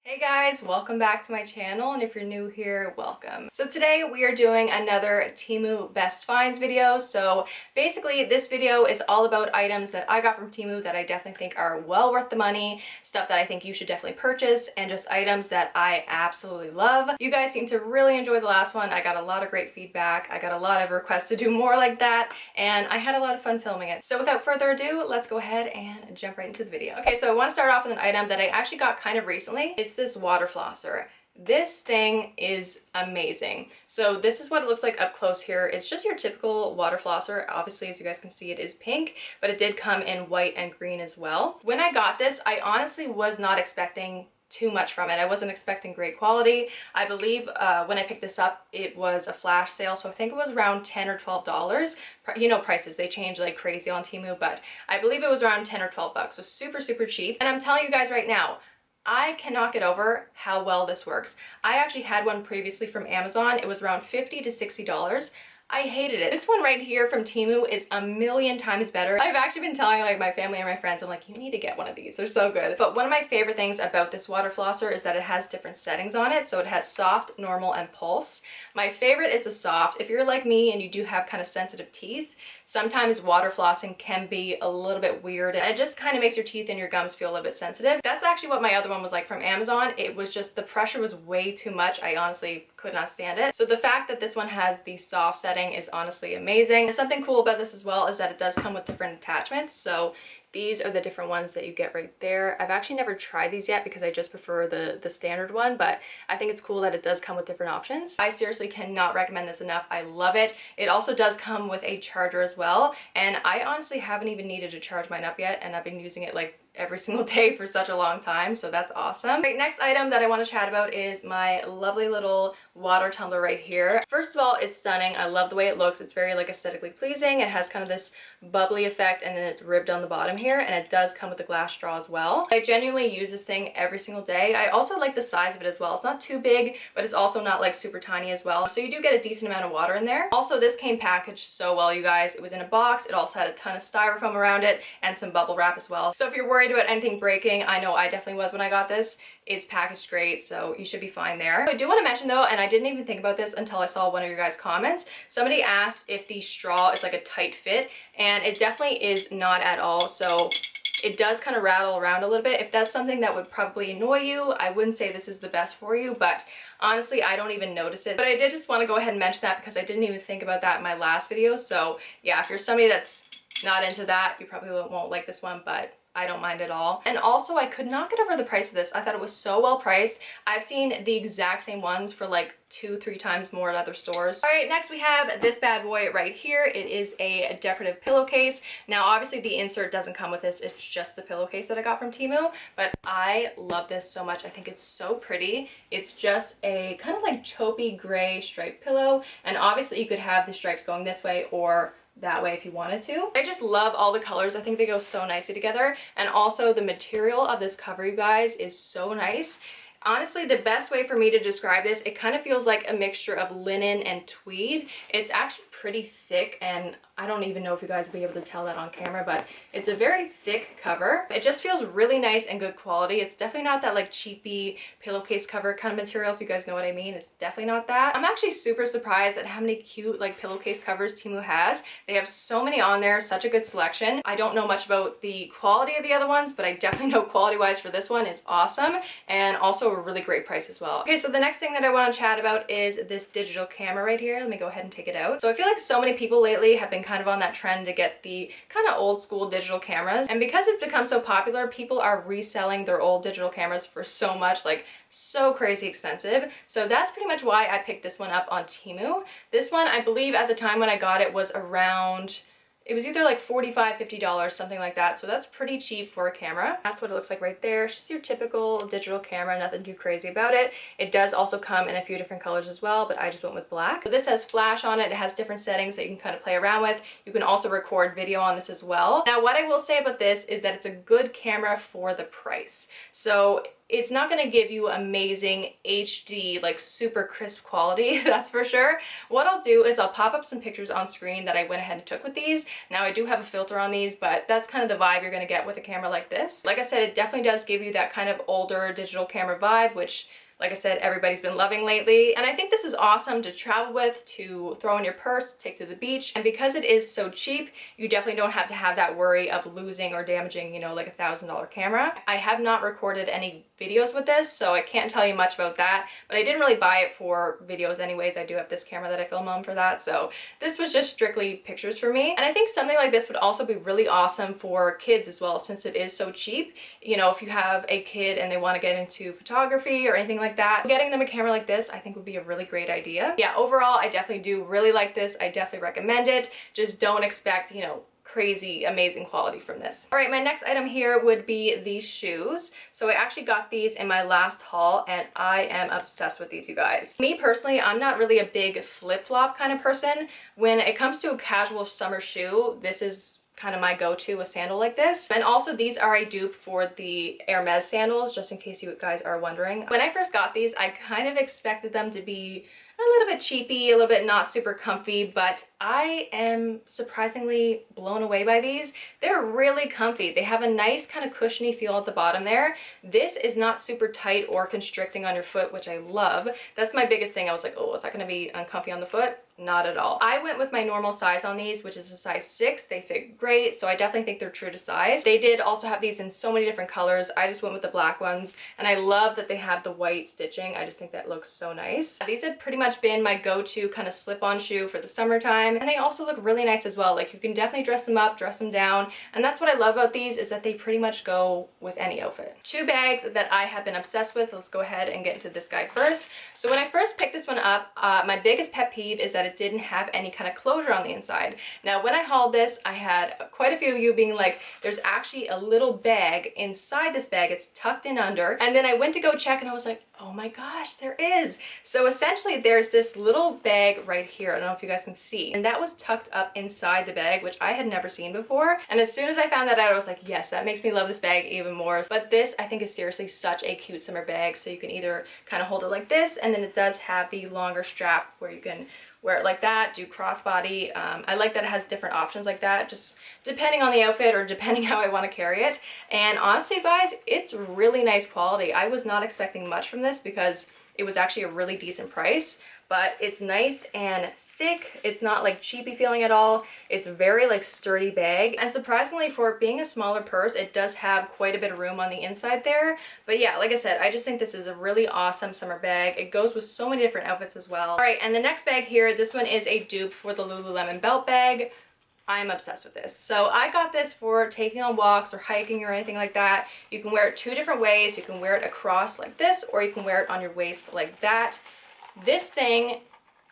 Hey guys, welcome back to my channel, and if you're new here, welcome. So today we are doing another Temu Best Finds video. So basically this video is all about items that I got from Temu that I definitely think are well worth the money, stuff that I think you should definitely purchase, and just items that I absolutely love. You guys seem to really enjoy the last one. I got a lot of great feedback. I got a lot of requests to do more like that, and I had a lot of fun filming it. So without further ado, let's go ahead and jump right into the video. Okay, so I want to start off with an item that I actually got kind of recently. It's this water flosser. This thing is amazing. So this is what it looks like up close here. It's just your typical water flosser. Obviously, as you guys can see, it is pink, but it did come in white and green as well. When I got this, I honestly was not expecting too much from it. I wasn't expecting great quality. I believe when I picked this up, it was a flash sale, so I think it was around $10 or $12. You know, prices, they change like crazy on Temu, but I believe it was around 10 or 12 bucks, so super, super cheap. And I'm telling you guys right now, I cannot get over how well this works. I actually had one previously from Amazon. It was around $50 to $60. I hated it. This one right here from Temu is a million times better. I've actually been telling like my family and my friends, I'm like, you need to get one of these. They're so good. But one of my favorite things about this water flosser is that it has different settings on it. So it has soft, normal, and pulse. My favorite is the soft. If you're like me and you do have kind of sensitive teeth, sometimes water flossing can be a little bit weird, and it just kind of makes your teeth and your gums feel a little bit sensitive. That's actually what my other one was like from Amazon. It was just, the pressure was way too much. I honestly could not stand it. So the fact that this one has the soft setting is honestly amazing. And something cool about this as well is that it does come with different attachments. So these are the different ones that you get right there. I've actually never tried these yet because I just prefer the standard one, but I think it's cool that it does come with different options. I seriously cannot recommend this enough. I love it. It also does come with a charger as well, and I honestly haven't even needed to charge mine up yet, and I've been using it like every single day for such a long time, so that's awesome. Right, next item that I want to chat about is my lovely little water tumbler right here. First of all, it's stunning. I love the way it looks. It's very like aesthetically pleasing. It has kind of this bubbly effect, and then it's ribbed on the bottom here, and it does come with a glass straw as well. I genuinely use this thing every single day. I also like the size of it as well. It's not too big, but it's also not like super tiny as well, so you do get a decent amount of water in there. Also, this came packaged so well, you guys. It was in a box. It also had a ton of styrofoam around it and some bubble wrap as well. So if you're worried about anything breaking, I know I definitely was when I got this. It's packaged great, so you should be fine there. I do want to mention though, and I didn't even think about this until I saw one of your guys' comments, somebody asked if the straw is like a tight fit, and it definitely is not at all. So it does kind of rattle around a little bit. If that's something that would probably annoy you, I wouldn't say this is the best for you, but honestly, I don't even notice it. But I did just want to go ahead and mention that because I didn't even think about that in my last video. So yeah, if you're somebody that's not into that, you probably won't like this one, but I don't mind at all. And also, I could not get over the price of this. I thought it was so well priced. I've seen the exact same ones for like 2-3 times more at other stores. All right, next we have this bad boy right here. It is a decorative pillowcase. Now, obviously the insert doesn't come with this. It's just the pillowcase that I got from Temu, but I love this so much. I think it's so pretty. It's just a kind of like taupey gray striped pillow. And obviously you could have the stripes going this way or that way if you wanted to. I just love all the colors. I think they go so nicely together. And also the material of this cover, you guys, is so nice. Honestly, the best way for me to describe this, it kind of feels like a mixture of linen and tweed. It's actually pretty thick, and I don't even know if you guys will be able to tell that on camera, but it's a very thick cover. It just feels really nice and good quality. It's definitely not that like cheapy pillowcase cover kind of material, if you guys know what I mean. It's definitely not that. I'm actually super surprised at how many cute like pillowcase covers Temu has. They have so many on there, such a good selection. I don't know much about the quality of the other ones, but I definitely know quality wise for this one is awesome, and also a really great price as well. Okay, so the next thing that I want to chat about is this digital camera right here. Let me go ahead and take it out. So I feel like so many people lately have been kind of on that trend to get the kind of old school digital cameras, and because it's become so popular, people are reselling their old digital cameras for so much, like so crazy expensive. So that's pretty much why I picked this one up on Temu. This one, I believe at the time when I got it, was around, it was either like $45, $50, something like that. So that's pretty cheap for a camera. That's what it looks like right there. It's just your typical digital camera, nothing too crazy about it. It does also come in a few different colors as well, but I just went with black. So this has flash on it. It has different settings that you can kind of play around with. You can also record video on this as well. Now, what I will say about this is that it's a good camera for the price. So it's not going to give you amazing HD, like super crisp quality, that's for sure. What I'll do is I'll pop up some pictures on screen that I went ahead and took with these. Now I do have a filter on these, but that's kind of the vibe you're going to get with a camera like this. Like I said, it definitely does give you that kind of older digital camera vibe, which, like I said, everybody's been loving lately. And I think this is awesome to travel with, to throw in your purse, take to the beach. And because it is so cheap, you definitely don't have to have that worry of losing or damaging, you know, like $1,000 camera. I have not recorded any videos with this, so I can't tell you much about that, but I didn't really buy it for videos anyways. I do have this camera that I film on for that, so this was just strictly pictures for me. And I think something like this would also be really awesome for kids as well, since it is so cheap. You know, if you have a kid and they want to get into photography or anything like that, getting them a camera like this I think would be a really great idea. Yeah, overall I definitely do really like this. I definitely recommend it. Just don't expect, you know, crazy amazing quality from this. All right, my next item here would be these shoes. So I actually got these in my last haul and I am obsessed with these, you guys. Me personally, I'm not really a big flip-flop kind of person. When it comes to a casual summer shoe, this is kind of my go-to, a sandal like this. And also these are a dupe for the Hermes sandals, just in case you guys are wondering. When I first got these, I kind of expected them to be a little bit cheapy, a little bit not super comfy, but I am surprisingly blown away by these. They're really comfy. They have a nice kind of cushiony feel at the bottom there. This is not super tight or constricting on your foot, which I love. That's my biggest thing. I was like, oh, is that gonna be uncomfy on the foot? Not at all. I went with my normal size on these, which is a size 6. They fit great, so I definitely think they're true to size. They did also have these in so many different colors. I just went with the black ones, and I love that they have the white stitching. I just think that looks so nice. These have pretty much been my go-to kind of slip-on shoe for the summertime, and they also look really nice as well. Like, you can definitely dress them up, dress them down, and that's what I love about these, is that they pretty much go with any outfit. 2 bags that I have been obsessed with. Let's go ahead and get into this guy first. So when I first picked this one up, my biggest pet peeve is that it didn't have any kind of closure on the inside. Now, when I hauled this, I had quite a few of you being like, there's actually a little bag inside this bag. It's tucked in under. And then I went to go check and I was like, oh my gosh, there is. So essentially there's this little bag right here. I don't know if you guys can see. And that was tucked up inside the bag, which I had never seen before. And as soon as I found that out, I was like, yes, that makes me love this bag even more. But this, I think, is seriously such a cute summer bag. So you can either kind of hold it like this, and then it does have the longer strap where you can wear it like that, do crossbody. I like that it has different options like that, just depending on the outfit or depending how I want to carry it. And honestly, guys, it's really nice quality. I was not expecting much from this because it was actually a really decent price, but it's nice and thick. It's not like cheapy feeling at all. It's very like sturdy bag, and surprisingly, for being a smaller purse, it does have quite a bit of room on the inside there. But yeah, like I said, I just think this is a really awesome summer bag. It goes with so many different outfits as well. All right, and the next bag here, this one is a dupe for the Lululemon belt bag. I'm obsessed with this. So I got this for taking on walks or hiking or anything like that. You can wear it 2 different ways. You can wear it across like this, or you can wear it on your waist like that. This thing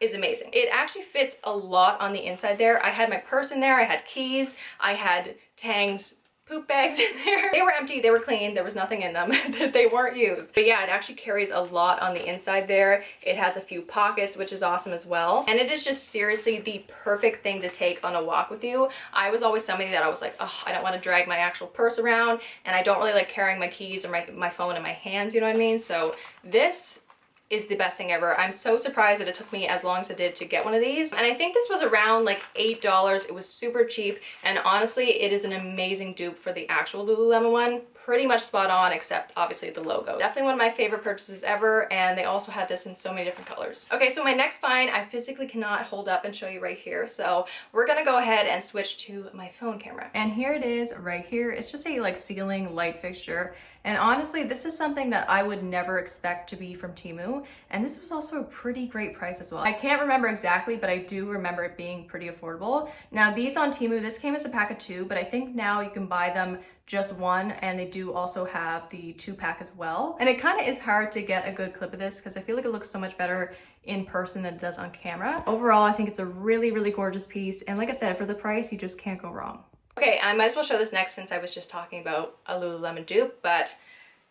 is amazing. It actually fits a lot on the inside there. I had my purse in there, I had keys, I had Tang's poop bags in there. They were empty, they were clean, there was nothing in them that they weren't used. But yeah, it actually carries a lot on the inside there. It has a few pockets, which is awesome as well. And it is just seriously the perfect thing to take on a walk with you. I was always somebody that I was like, oh, I don't want to drag my actual purse around, and I don't really like carrying my keys or my phone in my hands, you know what I mean? So this is the best thing ever. I'm so surprised that it took me as long as it did to get one of these. And I think this was around like $8. It was super cheap. And honestly, it is an amazing dupe for the actual Lululemon one. Pretty much spot on, except obviously the logo. Definitely one of my favorite purchases ever. And they also had this in so many different colors. Okay, so my next find, I physically cannot hold up and show you right here. So we're gonna go ahead and switch to my phone camera. And here it is right here. It's just a like ceiling light fixture. And honestly, this is something that I would never expect to be from Temu. And this was also a pretty great price as well. I can't remember exactly, but I do remember it being pretty affordable. Now these on Temu, this came as a pack of 2, but I think now you can buy them just 1, and they do also have the 2-pack as well. And it kind of is hard to get a good clip of this because I feel like it looks so much better in person than it does on camera. Overall, I think it's a really, really gorgeous piece. And like I said, for the price, you just can't go wrong. Okay, I might as well show this next since I was just talking about a Lululemon dupe, but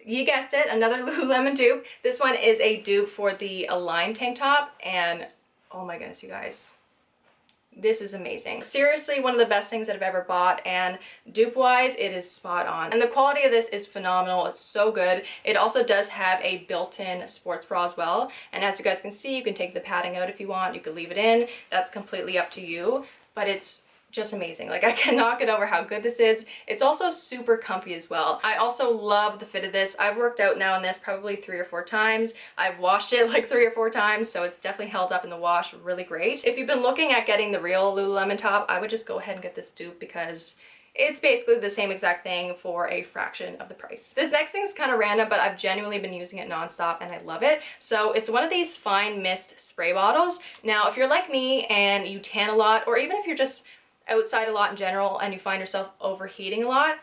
you guessed it, another Lululemon dupe. This one is a dupe for the Align tank top, and oh my goodness, you guys. This is amazing. Seriously, one of the best things that I've ever bought, and dupe-wise, it is spot on. And the quality of this is phenomenal. It's so good. It also does have a built-in sports bra as well. And as you guys can see, you can take the padding out if you want. You can leave it in. That's completely up to you. But it's just amazing. Like, I cannot get over how good this is. It's also super comfy as well. I also love the fit of this. I've worked out now in this probably 3 or 4 times. I've washed it like 3 or 4 times, so it's definitely held up in the wash really great. If you've been looking at getting the real Lululemon top, I would just go ahead and get this dupe because it's basically the same exact thing for a fraction of the price. This next thing is kind of random, but I've genuinely been using it nonstop and I love it. So it's one of these fine mist spray bottles. Now, if you're like me and you tan a lot, or even if you're just outside a lot in general and you find yourself overheating a lot,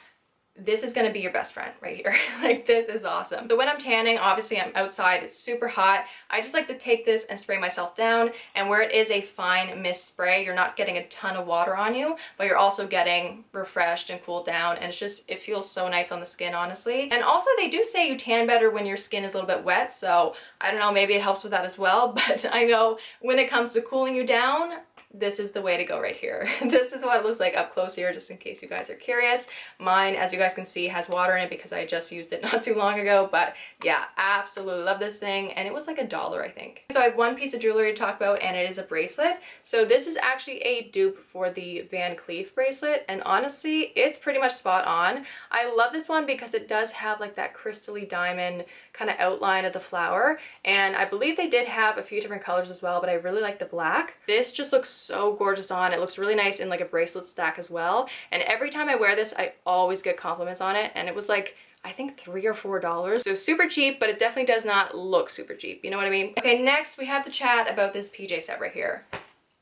this is gonna be your best friend right here. Like, this is awesome. So when I'm tanning, obviously I'm outside, it's super hot. I just like to take this and spray myself down, and where it is a fine mist spray, you're not getting a ton of water on you, but you're also getting refreshed and cooled down, and it's just, it feels so nice on the skin, honestly. And also they do say you tan better when your skin is a little bit wet, so I don't know, maybe it helps with that as well, but I know when it comes to cooling you down, this is the way to go right here. This is what it looks like up close here, just in case you guys are curious. Mine, as you guys can see, has water in it because I just used it not too long ago, but yeah, absolutely love this thing, and it was like $1, I think. So I have one piece of jewelry to talk about, and it is a bracelet. So this is actually a dupe for the Van Cleef bracelet, and honestly, it's pretty much spot on. I love this one because it does have like that crystally diamond kind of outline of the flower, and I believe they did have a few different colors as well, but I really like the black. This just looks so gorgeous on. It looks really nice in like a bracelet stack as well, and every time I wear this I always get compliments on it, and it was like I think $3 or $4, so super cheap, but it definitely does not look super cheap, you know what I mean? Okay, next we have to chat about this PJ set right here.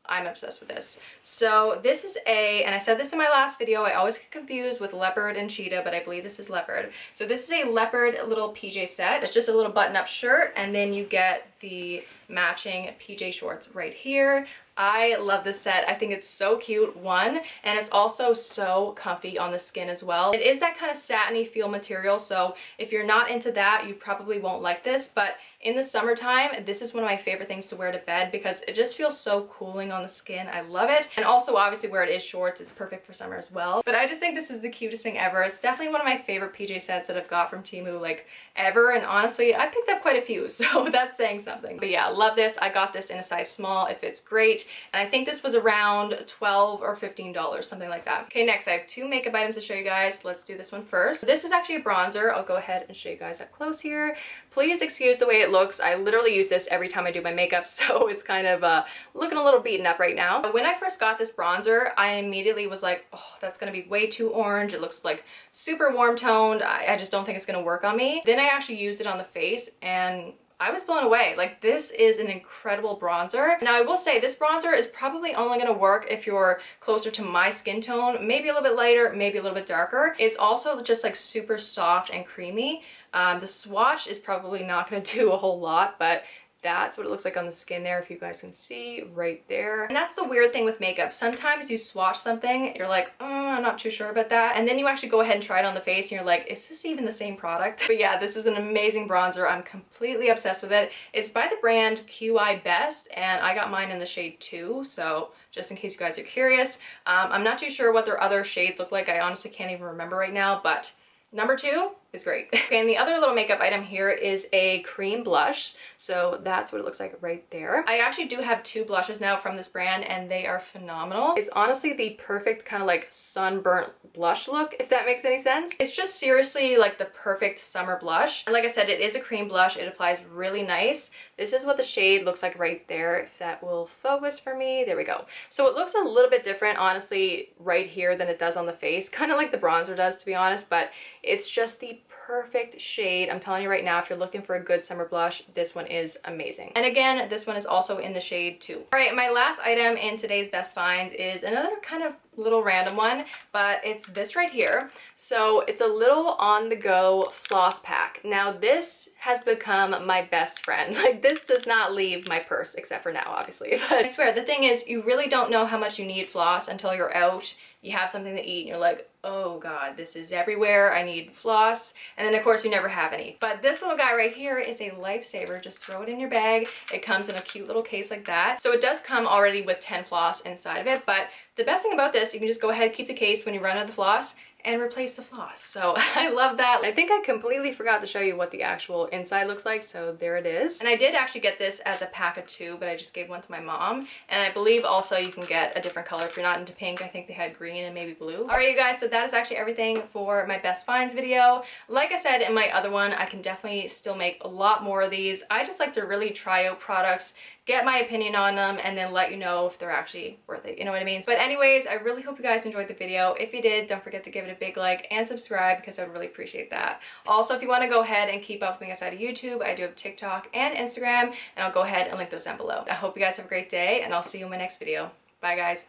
I'm obsessed with this. So this is and I said this in my last video, I always get confused with leopard and cheetah, but I believe this is leopard. So this is a leopard little PJ set. It's just a little button-up shirt, and then you get the matching PJ shorts right here. I love this set. I think it's so cute, one, and it's also so comfy on the skin as well. It is that kind of satiny feel material, so if you're not into that, you probably won't like this, but in the summertime, this is one of my favorite things to wear to bed because it just feels so cooling on the skin. I love it. And also, obviously, where it is shorts, it's perfect for summer as well. But I just think this is the cutest thing ever. It's definitely one of my favorite PJ sets that I've got from Temu, like, ever. And honestly, I picked up quite a few, so that's saying something. But yeah, love this. I got this in a size small. It fits great. And I think this was around $12 or $15, something like that. Okay, next, I have 2 makeup items to show you guys. Let's do this one first. This is actually a bronzer. I'll go ahead and show you guys up close here. Please excuse the way it looks. I literally use this every time I do my makeup, so it's kind of looking a little beaten up right now. But when I first got this bronzer, I immediately was like, oh, that's gonna be way too orange. It looks like super warm toned. I just don't think it's gonna work on me. Then I actually used it on the face, and I was blown away. Like, this is an incredible bronzer. Now, I will say this bronzer is probably only gonna work if you're closer to my skin tone, maybe a little bit lighter, maybe a little bit darker. It's also just like super soft and creamy. The swatch is probably not gonna do a whole lot, but that's what it looks like on the skin there, if you guys can see right there. And that's the weird thing with makeup. Sometimes you swatch something, you're like, I'm not too sure about that. And then you actually go ahead and try it on the face and you're like, is this even the same product? But yeah, this is an amazing bronzer. I'm completely obsessed with it. It's by the brand QI Best, and I got mine in the shade 2, so just in case you guys are curious. I'm not too sure what their other shades look like. I honestly can't even remember right now, but number 2 is great. Okay, and the other little makeup item here is a cream blush. So that's what it looks like right there. I actually do have 2 blushes now from this brand, and they are phenomenal. It's honestly the perfect kind of like sunburnt blush look, if that makes any sense. It's just seriously like the perfect summer blush. And like I said, it is a cream blush. It applies really nice. This is what the shade looks like right there, if that will focus for me. There we go. So it looks a little bit different, honestly, right here than it does on the face. Kind of like the bronzer does, to be honest, but it's just the perfect shade. I'm telling you right now, if you're looking for a good summer blush, this one is amazing. And again, this one is also in the shade 2. All right, my last item in today's best finds is another kind of little random one, but it's this right here. So it's a little on-the-go floss pack. Now this has become my best friend. Like, this does not leave my purse, except for now, obviously. But I swear, the thing is, you really don't know how much you need floss until you're out, you have something to eat and you're like, oh god, this is everywhere, I need floss, and then of course you never have any. But this little guy right here is a lifesaver. Just throw it in your bag. It comes in a cute little case like that. So it does come already with 10 floss inside of it, but the best thing about this, you can just go ahead, keep the case when you run out of the floss, and replace the floss. So I love that. I think I completely forgot to show you what the actual inside looks like, so there it is. And I did actually get this as a pack of 2, but I just gave one to my mom. And I believe also you can get a different color if you're not into pink. I think they had green and maybe blue. All right, you guys, so that is actually everything for my best finds video. Like I said in my other one, I can definitely still make a lot more of these. I just like to really try out products, get my opinion on them, and then let you know if they're actually worth it, you know what I mean? But anyways, I really hope you guys enjoyed the video. If you did, don't forget to give it a big like and subscribe, because I would really appreciate that. Also, if you want to go ahead and keep up with me outside of YouTube, I do have TikTok and Instagram, and I'll go ahead and link those down below. I hope you guys have a great day, and I'll see you in my next video. Bye, guys.